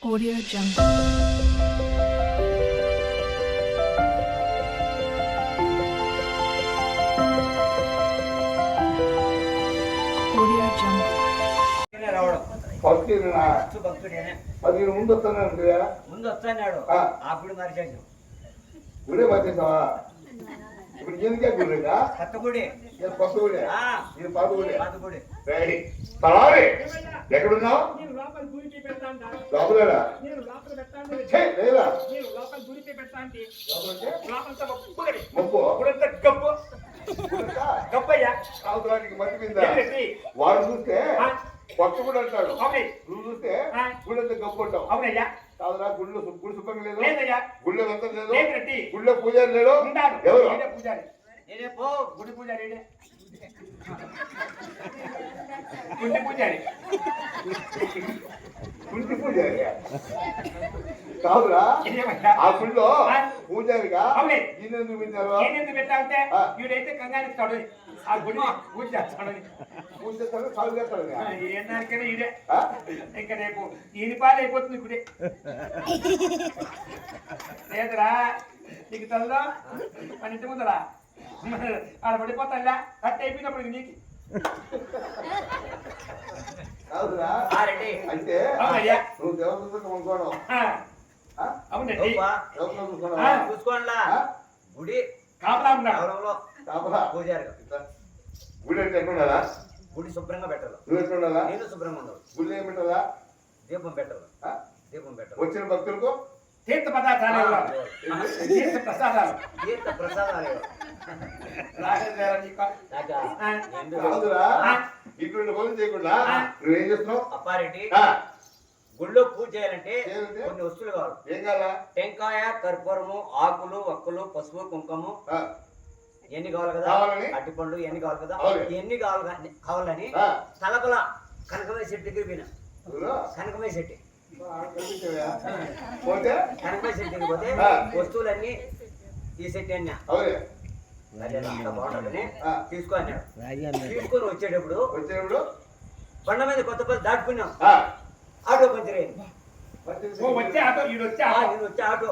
Audio Jungle. Audio Jungle. అది ముందు వస్తాను ముందు వస్తాడు అప్పుడు మరిచాడు గుడే మర్చేసావా ఇప్పుడు ఎందుకే గుడిగా కొత్త గుడి కొత్త గుడి ఇది పాత గుడి పాత గుడి తలారి ఎక్కడున్నావు లోపలేదా లేదా ముప్పు గప్పయ్యా అవసరానికి మర్చిపోయిందా వాడు చూస్తే కొత్త గుడి అంటాడు నువ్వు చూస్తే గుడి అంతా గప్పు అంటావు అవునయ్యా కాదురా గుడిలో గుడి శుభ్రంగా లేదు లేదయ్యా గుడిలో అంతా లేదు లేదండి గుడిలో పూజారి లేడు ఎవరు పూజారి నేనే పో గుడి పూజారి గుడి పూజారి గుడి పూజారి కాదురా ఆ గుడిలో పూజారిగా ఈయన చూపించారు నేనెందుకు పెట్టాలంటే వీడైతే కంగారు ఆ గుడి పూజ చేస్తాడు పూజ చేస్తాడు సాగు చేస్తాడు ఏనాకైనా ఈడే ఇంకా రేపు ఈయన పాలు అయిపోతుంది గుడి లేదురా నీకు చదువుదా మన ఇంటి ముందరా ఆడ పడిపోతా కట్ అయిపోయినప్పుడు నీకు కాదురా అంటే నువ్వు దేవతలు అనుకోవడం అవునండి చూసుకోండి గుడి కాపలా పూజారి గుడి అంటే ఎట్లుండాలా గుడి శుభ్రంగా పెట్టాలి నువ్వు ఎట్లుండాలా నేను శుభ్రంగా ఉండాలి గుడి ఏం పెట్టాలా దీపం పెట్టాలి దీపం పెట్టాలి వచ్చిన భక్తులకు తీర్థ పదార్థాలు తీర్థ ప్రసాదాలు తీర్థ ప్రసాదాలు కాదురా ఇటువంటి పనులు చేయకుండా నువ్వేం చేస్తున్నావు అప్పారెడ్డి గుళ్ళో పూజ చేయాలంటే కొన్ని వస్తువులు కావాలి ఏం కావాలా టెంకాయ కర్పూరము ఆకులు వక్కలు పసుపు కుంకుమ ఎన్ని కావాలి కదా అట్టి పండ్లు ఎన్ని కావాలి కదా ఎన్ని కావాలని తలపల కనకమయ్య శెట్టి దగ్గర పోయినా కనకమయ్య శెట్టి కనకమయ్య శెట్టి దగ్గర పోతే వస్తువులన్నీ ఈ శెట్టి అన్నా బాగుంటుందని తీసుకో అన్నాడు తీసుకొని వచ్చేటప్పుడు బండ మీద కొత్త పల్లి దాటుకున్నాం ఆటో పంచర్ అయింది వచ్చే ఆటో నేను వచ్చే ఆటో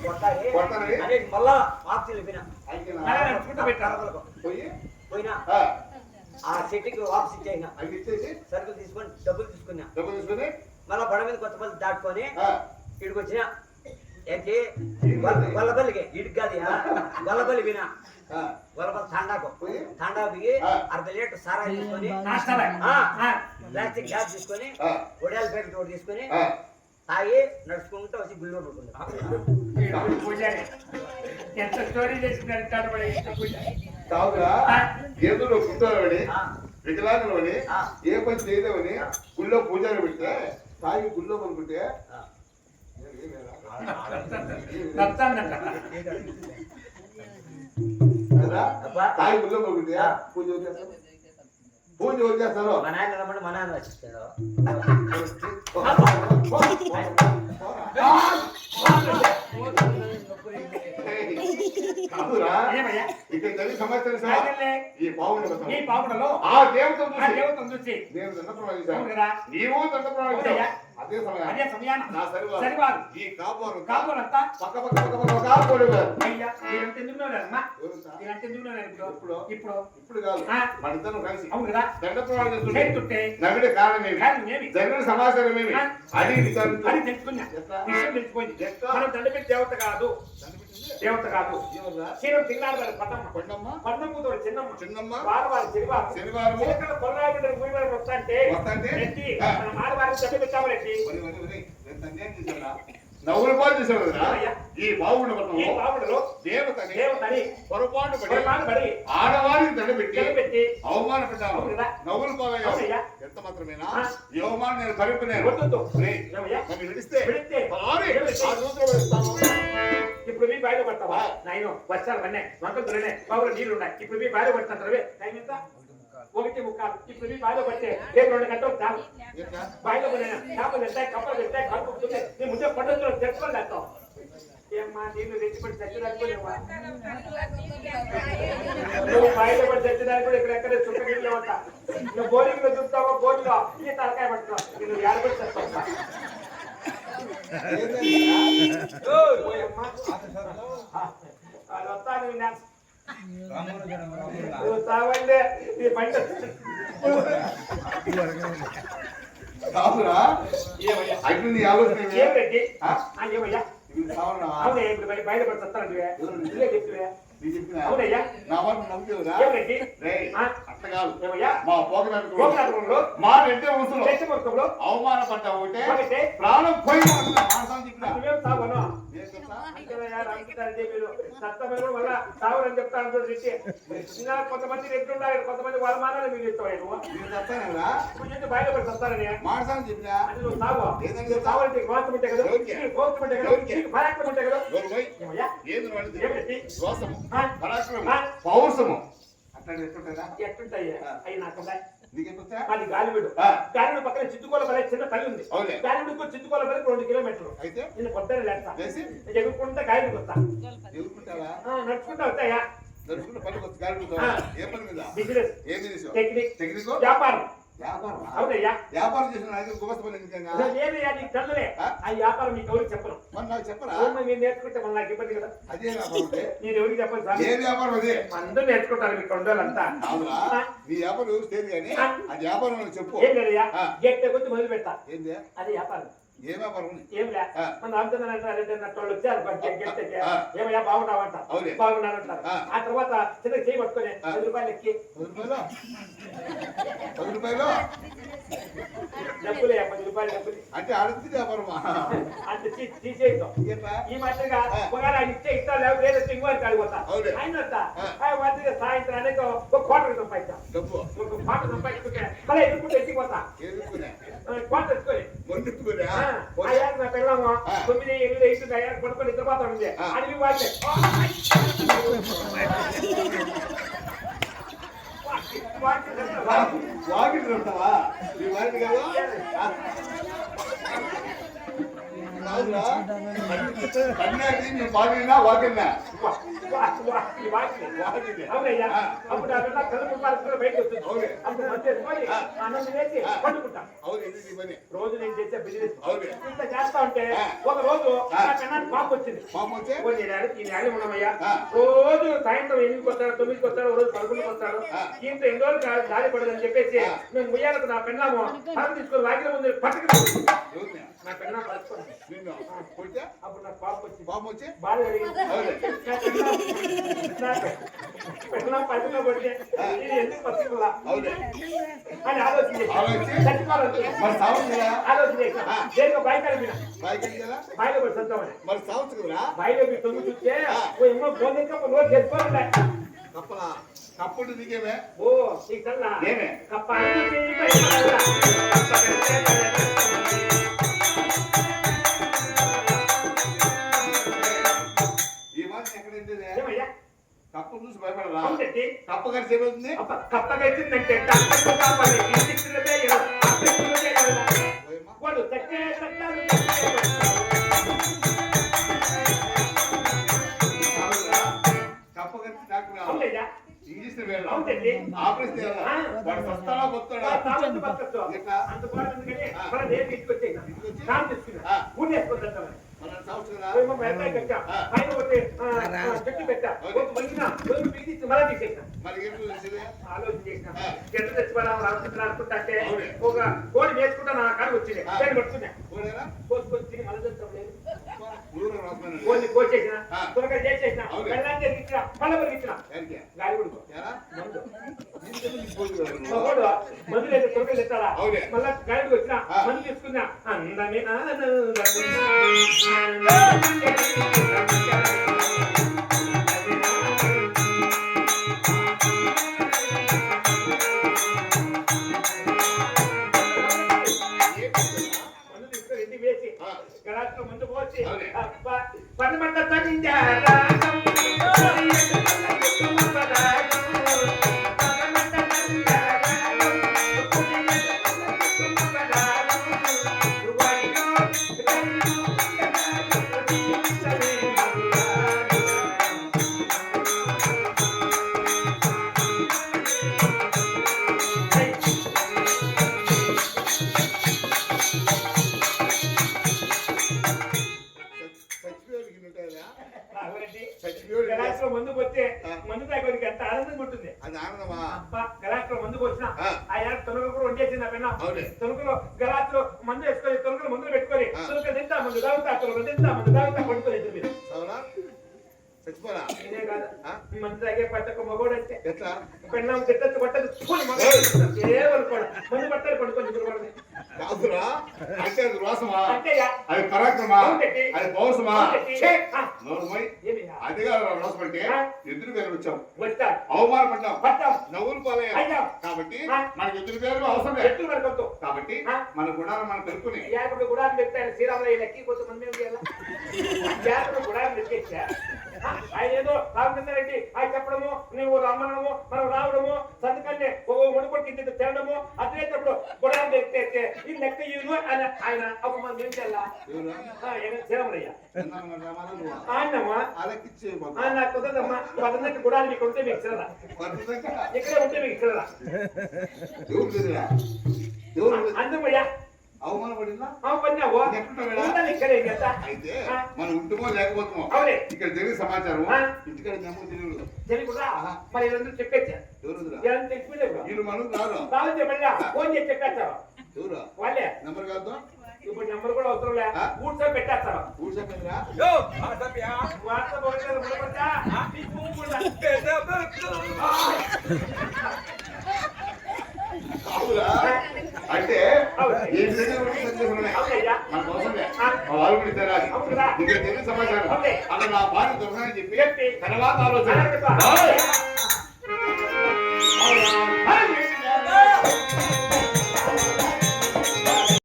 కొట్టాలి అదే మళ్ళా ఆఫీస్ వెళ్ళిపోయినా పోయినా ఆ చెట్టుకి వాపస్ ఇచ్చేయినా సరుకులు తీసుకొని డబ్బులు తీసుకున్నా మళ్ళా బండ మీద కొత్త పల్లి దాటుకొని ఇక్కడికి వచ్చినా ఏంటి గొల్లపల్లికి ఇడికి కాదు గొల్లపల్లి వినా గొల్లపల్లి తాండాకు దిగి అర్ధ లీటర్ సారా తీసుకొని ప్లాస్టిక్ గ్యాస్ తీసుకొని ఒడియాల ప్యాకెట్ ఒకటి తీసుకొని తాగి నడుచుకుంటూ వచ్చి గుళ్ళో ఏదో పుట్టారని వికలాంగులని ఏ పని చేయలేవని గుళ్ళో పూజారి పెడితే తాగి గుళ్ళో అనుకుంటే తాగి గుళ్ళో అనుకుంటే పూజ వచ్చేస్తారు మా నాయన రమ్మంటే మా నాన్న వచ్చిస్తాడు ఇక్కడ జరిగిన సమస్యలు ఈ పావులలో ఆ దేవతను చూసి నేను నీవు అదే సమయాన్ని నా సరివారు ఈ కాపురంతా పక్క ఇప్పుడు కాదు మన ఇద్దరు కలిసి దండ ప్రమాణం చేస్తుంటే నవ్వుడే కారణం ఏమి జరిగిన సమాచారం ఏమి అది తెలిసిపోయింది దేవత కాదు క్షీరం తిన్నాడు పట్టమ్మ చిన్నమ్మ శనివారం నవ్వుల పాలు చేశాడు కదా ఈ బావుడు దేవతని పొరపాటు పడి ఆడవారికి దండబెట్టి అవమానపడ్డాను నవ్వుల పాలు ఎంత మాత్రమేనా ఈ అవమానం నేను భరింపలేను విడిస్తే ఇప్పుడు మీ బయట పడతావా నాయన వర్షాలు పడినాయి వంకలు దొరినాయి బాబులో నీళ్లు ఉన్నాయి ఇప్పుడు మీ బయట పడుతుంటారు టైం ఎంత 1:45 ఇప్పుడు మీ బాయిలో పడితే 2 గంటలు చాలు బాయిలో పడినా చేపలు వెళ్తాయి కప్పలు వెళ్తాయి కడుపుతుంది నీ ముందే పద్ధతిలో తెచ్చుకొని వెళ్తావు అమ్మా నీళ్ళు తెచ్చిపెట్టి చచ్చిదానిపోలేవా నువ్వు బయటపడి చచ్చిదానికి కూడా ఎక్కడెక్కడే చుక్క నీళ్ళు లేవట నువ్వు బోరింగ్ లో చూస్తావో బోర్డులో ఈ తలకాయ పట్టుతావు నువ్వు ఏడబడి చేస్తావా వాళ్ళు వస్తాను నువ్వు తావండి ఈ పంట కాదురా ఏమయ్యా అయితే నీ ఆలోచన ఏమి? ఏం రెడ్డి ఆ? ఏమయ్యా ఇది సావనా? అవునే ఇప్పుడు బయటపడి చస్తానండి ఇల్లే చెప్తువే నీ చెప్పినా? అవునయ్యా నా మాట నమ్ముతావురా? ఏం రెడ్డి రేయ్, ఆ? అట్లా కాదు. ఏమయ్యా మా పోకనాడు గోకులాటంలో మా రెండే వంశంలో చచ్చిపోతులో అవమానపడ్డావు ఒకటే ఒకటే ప్రాణం పోయి మానసం చెప్పినా నువ్వేం తావను ఏం చెప్తా? అంతేనయ్యా రామకృష్ణారెడ్డి మీరు సత్తమైన వల్ల తావరని చెప్తాను రెడ్డి ఇంకా కొంతమంది రెడ్డి ఉండాలి కొంతమంది వాళ్ళ మానాలు మీరు చెప్తావు నువ్వు నేను చెప్తానేరా? నువ్వు బయటపడి చస్తానని మానసం చెప్పినా? అంటే నువ్వు తావు ఏదని నువ్వు తావాలంటే గోత్రం ఉంటే కదా ఎవరికి? నీకు గోత్రం ఉంటే కదా ఎవరికి? నీకు పరాక్రమం ఉంటే కదా ఎవరు పోయి? ఏమయ్యా ఏది వాడిది? ఏం రెడ్డి రోసము, ఆ? పరాక్రమము, ఆ? పౌరుషము అట్లాంటి ఎట్లుంటుందా? ఎట్టుంటాయి అవి నాకు నీకెందుకుతా? అది గాలివీడు ఆ. గాలివీడు పక్కన చిత్తుకోల పల్లె చిన్న తల్లి ఉంది అవునే. గాలివీడుకు చిత్తుకోల పల్లె 2 కిలోమీటర్లు అయితే నిన్ను పొద్దున్న లేస్తా లేచి ఎగురుకుంటా గాలికి వస్తా ఎదుర్కొంటావా? నడుచుకుంటా వస్తాయా నడుచుకుంటే పనికి వచ్చి గాలి ఆ. ఏ పని మీద? బిజినెస్ ఏం చేసావు? టెక్నిక్ టెక్నిక్ వ్యాపారం వ్యాపారమా? అవునయ్యా వ్యాపారం చేసిన నాకు గుమస్త పని ఎందుకన్నా? లేదయ్యా నీకు తెల్లలే ఆ? ఆ వ్యాపారం మీకు ఎవరికి చెప్పను మరి నాకు చెప్పరా? అవును, మీరు నేర్చుకుంటే మళ్ళీ నాకు ఇబ్బంది కదా అదే వ్యాపారం అంటే? మీరు ఎవరికి చెప్పండి సార్ ఏ వ్యాపారం అదే? అందరూ నేర్చుకుంటారు మీకు కొండోళ్ళంతా అవునా? ఆ. నీ వ్యాపారం ఎవరు తెలియదు కానీ ఆ. అది వ్యాపారం నాకు చెప్పు. ఏం లేదయ్యా ఆ. గేట్ కొద్ది మొదలు పెడతా ఏంది? అది వ్యాపారం ఏ వ్యాపారం ఉంది? ఏం లే ఆ. మన రామచంద్ర నట్టోళ్ళు వచ్చారు గెలిస్తే ఆ. ఏమయ్యా బాగున్నావంట అవునే. బాగున్నారంటారు ఆ. ఆ తర్వాత చిన్న చేయి పట్టుకొని ఆ. 10 రూపాయలు ఎక్కి 10 రూపాయలు 10 రూపాయలు డబ్బులే 10 రూపాయలు డబ్బులు అంటే ఆడది వ్యాపారమా? అంటే తీసేద్దాం ఎట్లా? ఈ మాటగా ఆ. ఒకవేళ ఆయన ఇస్తా లేకపోతే ఇంకోటి కాడిపోతా అవునే. ఆయన ఆ. వాటికి సాయంత్రానికి ఒక కోట సంపాదిస్తా డబ్బు ఒక కోట సంపాదించుకుంటే మళ్ళీ ఎదుర్కొంటే ఎత్తిపోతా ఎదుర్కొనే కోట తెచ్చుకొని మొండెత్తుకునే అయ్యారు నా పిల్లమ్మ ఆ. 9, 8, 5 అయ్యారు పడుకొని నిద్రపోతా ఉంది ఆ. అని వాడితే వాకిట్ ఉంటావా? నీ వాకిట్ కాదు? కాదురా? కన్యాకి నీ వాకినా వాకినా? వాకినే. అవునయ్యా ఆ. అప్పుడు ఆ పిల్ల కళ్ళు ముప్పాలు బయటకు వస్తుంది అవునే. అప్పుడు మంచి వేసుకొని ఆ. అన్నం వేసి ఆ. పండుకుంటా అవును ఇది నీ పని. రోజు నేను చేసే బిజినెస్ అవునే. ఇంత చేస్తా ఉంటే ఆ. ఒక రోజు ఆ. నా కన్నానికి పాపం వచ్చింది పాపం వచ్చే? ఈ నెల ఉన్నామయ్యా ఆ. రోజు సాయంత్రం 8కి వస్తాడు 9కి వస్తాడు రోజు 11కి వస్తాడు ఆ. దీంతో ఎన్ని రోజులు దారి పడదని చెప్పేసి ఆ. మేము ముయ్యాలకు నా పెన్నాము తల తీసుకొని వాకిల ముందు పట్టుకు ఎవరిని? నా పెన్నా పట్టుకోండి నిన్ను కొడితే అప్పుడు నాకు పాపం వచ్చింది పాపం వచ్చి? బాధ కలిగింది అవునే. పెన్నా పట్టుకున్న కొడితే ఇది ఎందుకు పట్టుకులా అవునే. అని ఆలోచించి ఆలోచించి? చచ్చిపోవాలనుకున్నా మరి సావచ్చు కదా? ఆలోచన చేసిన ఆ. దేనికో బయట కలిపిన బాయ్కి కదా? బాయిలో పడి చద్దామని మరి సావచ్చు కదరా? బాయిలో మీరు తొంగి చూస్తే ఆ. ఓ ఎన్నో బోధన కప్ప రోజు చేసుకోవాలి కప్పలా? కప్పుడు నీకేమే? ఓ ఈ కల్లా ఏమే? కప్ప అంటూ చేయి పైన పడలా. కప్ప కడితే ఈ మాట ఎక్కడ ఏంటిది? ఏమయ్యా కప్ప చూసి భయపడరా? అవునండి కప్ప కలిసి ఏమవుతుంది? కప్ప కలిసిందంటే డాక్టర్ కావాలి ఇంటికి ఓయమ్మా. వాడు తట్టే తట్టాలు కాదురా? కప్ప కలిసి డాక్టర్ కావాలి. అవునయ్యా ఇంజక్షన్ వేయాలి. అవునండి ఆపరేషన్ చేయాలి. ఆ. వాడు సస్తాడా పోతాడా? తాగుతూ బతకచ్చు ఎట్లా? అంత బాగా ఎందుకని ఆ. మన నేను తీసుకొచ్చేయ్ తీసుకొచ్చి? కామ్ తీసుకున్నా ఆ. ఊడి వేసుకుంటాను మన సావచ్చు కదా? ఆయన ఒకటి చెట్టు పెట్టా ఒక మంచిగా బిగించి మళ్ళీ తీసేసిన మరి ఏం చూసేది? ఆలోచన చేసిన ఆ. ఎట్లా తెచ్చుకోవడం రామచంద్ర అనుకుంటే అవునే. ఒక కోడి వేసుకుంటా నా కాడికి వచ్చింది ఆ. నేను పడుతున్నా ఓడేనా? కోసుకొని తిని మళ్ళీ తెచ్చడం లేదు ఊరు రాసుకున్నాను. కోడిని కోసేసిన ఆ. త్వరగా చేసేసిన అవునే. వెళ్ళాలని జరిగించిన మళ్ళీ పరిగించిన ఎవరికి? గాలి ఉడుకో ఎలా? మందు నీకు నీకు పోయి కదా నువ్వు. ఒకడు మందు లేదు త్వరగా తెచ్చాడా అవునే. మళ్ళీ గాలికి వచ్చిన ఆ. మందు తీసుకున్నా అందమే ఆనందమే. మందు తీసుకొని ఇంటికి వేసి ఆ. గలాట్లో ముందు పోసి అవునే. పన్నమంట తగ్గించారా చచ్చిపోయేవాడికి ఇన్ని ఉంటాయా? అవునండి. చచ్చిపోయేవాడు గలాస్ లో మందుకు వస్తే మందు తాగడానికి ఎంత ఆనందంగా ఉంటుంది. అది ఆనందమా? అబ్బా గలాస్ లో మందుకు వచ్చిన ఆ. ఆయన తొలగలు కూడా వండేసింది ఆ పెన్న. అవునే. తొలగలు గలాస్ లో మందు వేసుకొని తొలగలు మందులు పెట్టుకొని ఆ. తొలగలు తింటా మందు తాగుతా తొలగలు తింటా మందు తాగుతా పడుకోలేదు మీరు. అవునా? చచ్చిపోరా? నేనే కాదు ఆ? మందు తాగే పట్టక మగోడు అంటే ఎట్లా? పెళ్ళం తిట్టచ్చు పట్టదు ఏమనుకోడు మందు పట్టాలి పడుకొని నిద్రపడదు. కాదురా? అంటే అది రోసమా? అంతేయా? అది పరాక్రమా? అవునండి. అది పౌరుషమా? అవునండి. ఛే! ఆ. నోరుమోయ్. ఏమయ్యా? అది కాదు రోసం అంటే ఆ. ఎదురు పేరు వచ్చాం, వస్తాడు అవమానపడ్డాం, పట్టాం నవ్వులు పాలయ్యాం. అయ్యాం. కాబట్టి ఆ. మనకి ఎదురు పేరు అవసరం లేదు. ఎట్లు మనకొద్దు. కాబట్టి ఆ. మన గుణాలు మనం తెలుసుకుని యాకుడు గుడాలు పెట్టాను శ్రీరాములు లెక్కి కొంతమంది ఏం చేయాలి యాకుడు గుడాలు పెట్టేసా ఆయన ఏదో రామచంద్రరెడ్డి ఆయన చెప్పడము నువ్వు రమ్మనము మనం రావడము సంతకాన్ని ఒక మునుపటి కింద తినడము అట్లేటప్పుడు గుడాలు పెట్టేస్తే ఈ లెక్క ఇవ్వు అని ఆయన ఒక మనం ఏం చేయాలా శ్రీరాములయ్య ఆయనమ్మా అలకిచ్చే నాకు కుదరదమ్మా పదన్నట్టు గుడాలు మీకు ఉంటే మీకు ఇచ్చరా ఇక్కడే ఉంటే మీకు ఇచ్చరా అందమయ్యా అవమానపడిందా? పన్నావు ఇక్కడే కదా అయితే మనం ఉంటుమో లేకపోతామో అవునే ఇక్కడ జరిగిన సమాచారం ఆ. ఇంటికాడ నమ్ము తెలియదు. తెలుగురా మరి వీళ్ళందరూ చెప్పేచ్చా ఎవరురా? వీళ్ళని తెలిసిపోలేవు వీళ్ళు మనం రారు. రావచ్చు మళ్ళా ఫోన్ చేసి చెప్పేస్తారు ఎవరా? వాళ్ళే నెంబర్ కాదు. ఇప్పుడు నెంబర్ కూడా అవసరం లే ఆ? కూర్చో పెట్టేస్తారు కూర్చోపోయిందిరా? వాట్సాప్ ఒకటే ముడపడ్డా, ఈ ఫోన్ కూడా. కాదురా? అంటే ఈ విధంగా ఉంటే సందేశం ఉన్నాయి. అవునయ్యా. మన కోసమే వాళ్ళు కూడా తెరాలి. అవునురా. ఇక్కడ తెలియని సమాచారం అవునే. అక్కడ నా భార్య దొరకని చెప్పి చెప్పి తర్వాత ఆలోచన అలాగే బా. అవునా?